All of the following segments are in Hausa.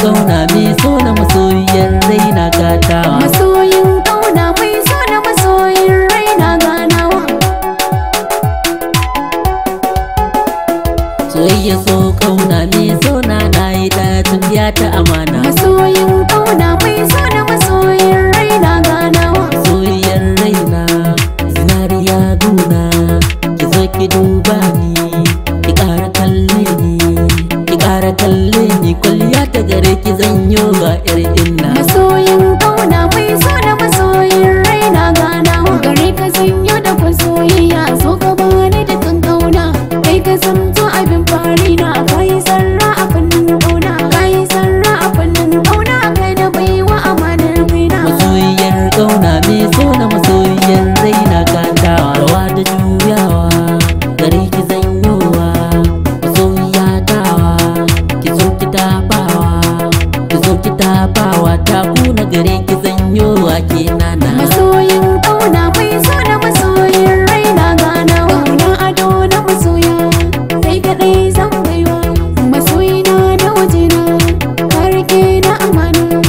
kauna mai so na masoyiyar raina gatawa. Masoyin kauna mai so na masoyin raina ganawa. Soyayya so kauna mai so na yi ta tafiya ta amana. Masoyin kauna mai so na masoyin raina ganawa. Soyayyar raina zinariya guna, ki zo ki duba ni, ki ƙara kalle ni, ki ƙara kalle ni, kwalliya ta gare ki zanyo ba 'yar inna. Masoyin kauna mai so na masoyin raina ganawa. Gare ka zanyo da kwa soyayya, so ka bani da kan kauna. Kai ka zamto abin fari na, kai sarra a fannin kauna, kai sarra a fannin kauna, kai da baiwa amanar kaina. Masoyiyar kauna mai so na masoyiyar raina gatawa. Rawa da juyawa gare ki zanyowa, masoyiya tawa, ki zo ki tabawa, ki zo ki tabawa, ta kuna gare ki zanyowa ke nana. Masoyin kauna mai so na masoyin raina ganawa. Kauna ado na masoya, kai kaɗai zan baiwa. Masoyina da wajena, ka rike na amana,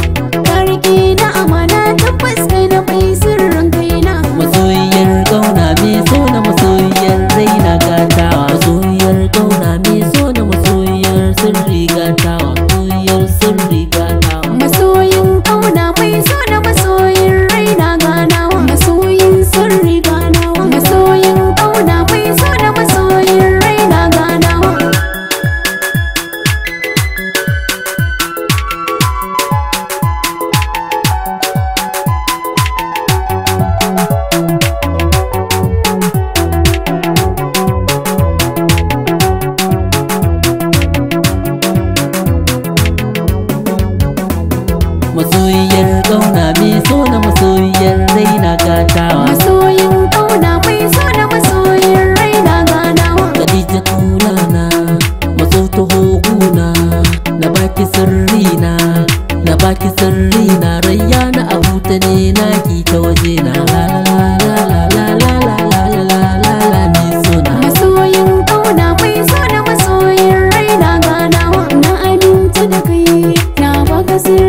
ka rike na amana, tabbas kai na mai sirrin kaina. Masoyiyar kauna mai so na masoyiyar raina gatawa. Masoyiyar kauna mai so na masoyiyar sirri gatawa. Masoyiyar sirri gatawa. Masoyin kauna mai so na masoyin raina ganawa. Masoyin sirri ganawa. Masoyin kauna mai so na masoyin raina ganawa. Masoyiyar kauna mai so na masoyiyar raina gatawa. Masoyin kauna mai so na masoyin raina ganawa. Khadija tulana maso taho guna, na baki sirrina, na baki sirrina, rayyana abuta ne naki ta wajena. La la la la la la la la la la la mai sona. Masoyin kauna mai so na masoyin raina ganawa. Na aminta da kai, na baka sirri